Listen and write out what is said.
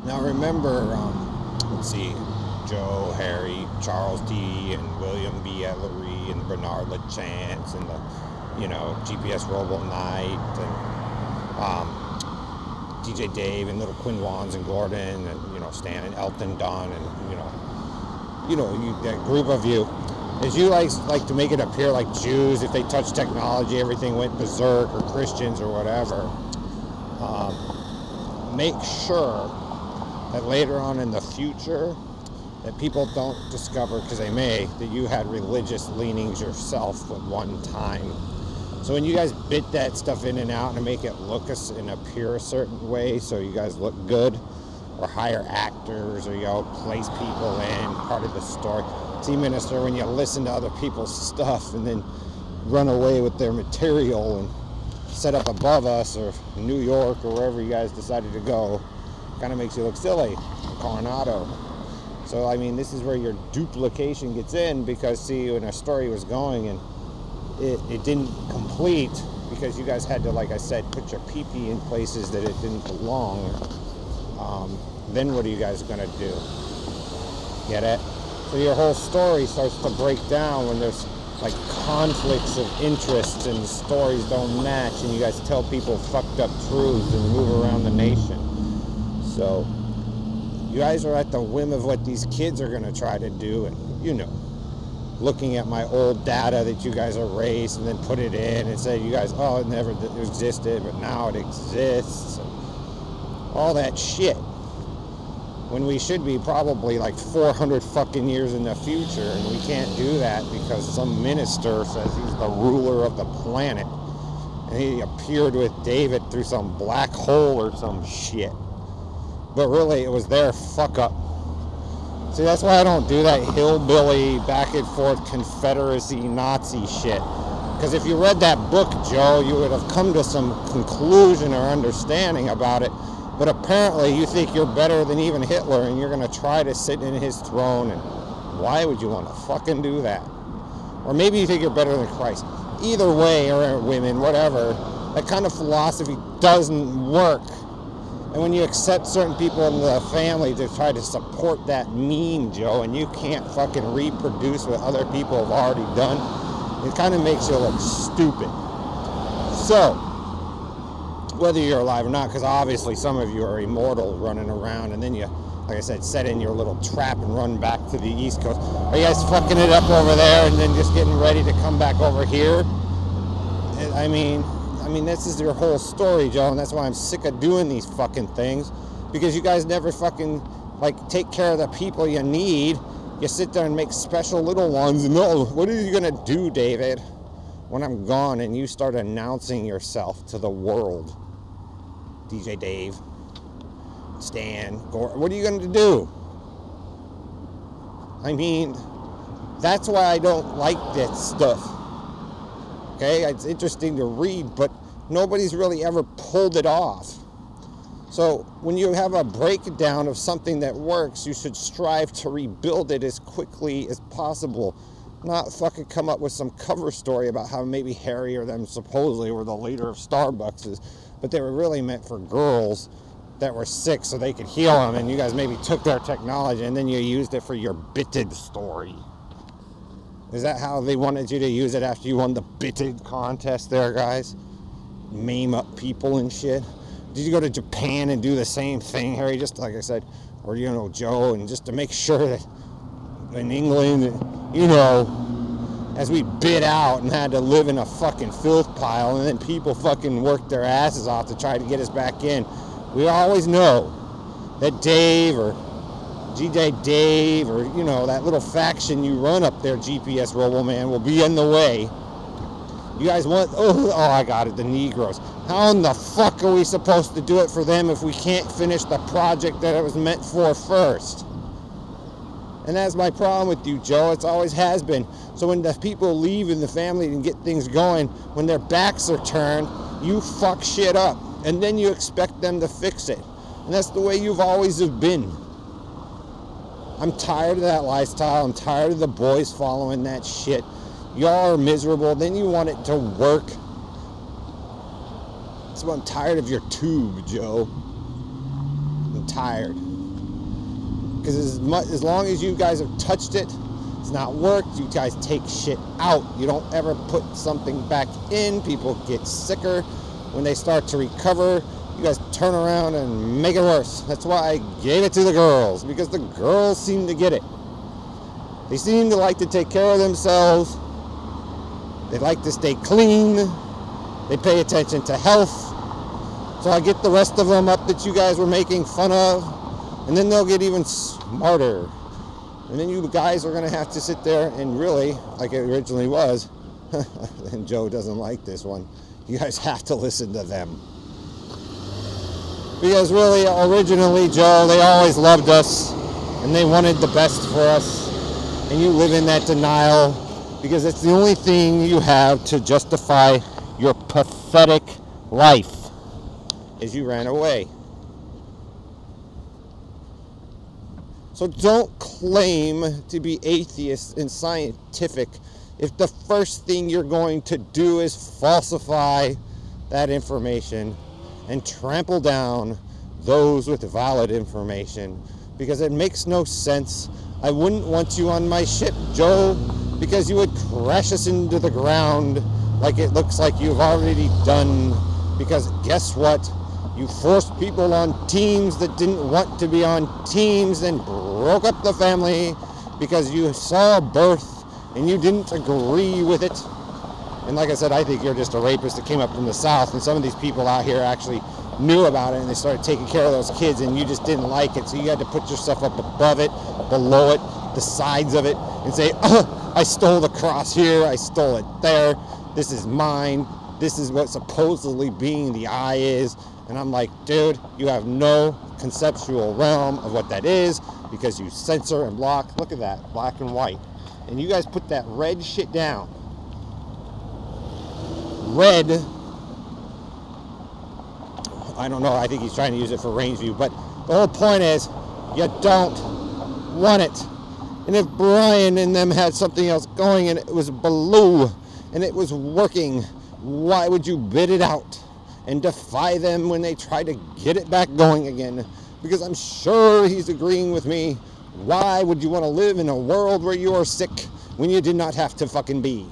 Now remember, let's see, Joe, Harry, Charles D, and William B. Ellery, and Bernard LaChance, and the, GPS Robo Knight, and DJ Dave, and Little Quinn Wands, and Gordon, and, Stan, and Elton Don, and, that group of you. Is you like to make it appear like Jews, if they touch technology, everything went berserk, or Christians, or whatever. Make sure that later on in the future that people don't discover, because they may, that you had religious leanings yourself at one time. So when you guys bit that stuff in and out and make it look and appear a certain way so you guys look good, or hire actors, or place people in part of the story. See, minister, when you listen to other people's stuff and then run away with their material and set up above us, or New York, or wherever you guys decided to go, kind of makes you look silly. Coronado. So I mean, this is where your duplication gets in, because see, when our story was going and it didn't complete because you guys had to, like I said, put your pee-pee in places that it didn't belong. Then what are you guys gonna do? Get it? So your whole story starts to break down when there's like conflicts of interests and stories don't match, and you guys tell people fucked up truths and move around the nation. So you guys are at the whim of what these kids are gonna try to do, and looking at my old data that you guys erased and then put it in and say, you guys, oh, it never existed, but now it exists. All that shit. When we should be probably like 400 fucking years in the future, and we can't do that because some minister says he's the ruler of the planet. And he appeared with David through some black hole or some shit. But really, it was their fuck up. See, that's why I don't do that hillbilly, back and forth Confederacy Nazi shit. Because if you read that book, Joe, you would have come to some conclusion or understanding about it. But apparently you think you're better than even Hitler, and you're going to try to sit in his throne. And why would you want to fucking do that? Or maybe you think you're better than Christ. Either way, or women, whatever, that kind of philosophy doesn't work. And when you accept certain people in the family to try to support that meme, Joe, and you can't fucking reproduce what other people have already done, it kind of makes you look stupid. So, whether you're alive or not, because obviously some of you are immortal running around, and then you, like I said, set in your little trap and run back to the East Coast. Are you guys fucking it up over there and then just getting ready to come back over here? I mean, this is your whole story, Joe, and that's why I'm sick of doing these fucking things, because you guys never fucking, take care of the people you need. You sit there and make special little ones, and what are you gonna do, David, when I'm gone and you start announcing yourself to the world? DJ Dave, Stan, Gore, what are you gonna do? I mean, that's why I don't like this stuff. Okay, it's interesting to read, but nobody's really ever pulled it off. So when you have a breakdown of something that works, you should strive to rebuild it as quickly as possible. Not fucking come up with some cover story about how maybe Harry or them supposedly were the leader of Starbucks, but they were really meant for girls that were sick so they could heal them, and you guys maybe took their technology and then you used it for your bitted story. Is that how they wanted you to use it after you won the bitted contest there, guys? Meme up people and shit? Did you go to Japan and do the same thing, Harry? Just like I said, or Joe, and just to make sure that in England, as we bid out and had to live in a fucking filth pile, and then people fucking worked their asses off to try to get us back in, we always know that Dave or GJ Dave or, that little faction you run up there, GPS Robo Man, will be in the way. You guys want, I got it, the Negroes. How in the fuck are we supposed to do it for them if we can't finish the project that it was meant for first? And that's my problem with you, Joe. It always has been. So when the people leave in the family and get things going, when their backs are turned, you fuck shit up. And then you expect them to fix it. And that's the way you've always have been. I'm tired of that lifestyle. I'm tired of the boys following that shit. Y'all are miserable. Then you want it to work. So I'm tired of your tube, Joe. I'm tired. because as long as you guys have touched it, it's not worked, you guys take shit out. You don't ever put something back in. People get sicker. When they start to recover, you guys turn around and make it worse. That's why I gave it to the girls, because the girls seem to get it. They seem to like to take care of themselves. They like to stay clean. They pay attention to health. So I get the rest of them up that you guys were making fun of, and then they'll get even smarter. And then you guys are going to have to sit there and really, like it originally was, and Joe doesn't like this one, you guys have to listen to them. Because really, originally, Joe, they always loved us, and they wanted the best for us. And you live in that denial, because it's the only thing you have to justify your pathetic life, is you ran away. So don't claim to be atheist and scientific if the first thing you're going to do is falsify that information and trample down those with valid information, because it makes no sense. I wouldn't want you on my ship, Joe, because you would crash us into the ground like it looks like you've already done. Because guess what? You forced people on teams that didn't want to be on teams, and broke up the family because you saw a birth and you didn't agree with it. And like I said, I think you're just a rapist that came up from the South, and some of these people out here actually knew about it and they started taking care of those kids, and you just didn't like it, so you had to put yourself up above it, below it, the sides of it, and say, oh, I stole the cross here, I stole it there, this is mine, this is what supposedly being the eye is. And I'm like, dude, you have no conceptual realm of what that is, because you censor and block. Look at that, black and white. And you guys put that red shit down. Red, I don't know, I think he's trying to use it for range view, but the whole point is, you don't want it. And if Brian and them had something else going and it was blue and it was working, why would you bid it out and defy them when they try to get it back going again? Because I'm sure he's agreeing with me. Why would you want to live in a world where you are sick when you did not have to fucking be?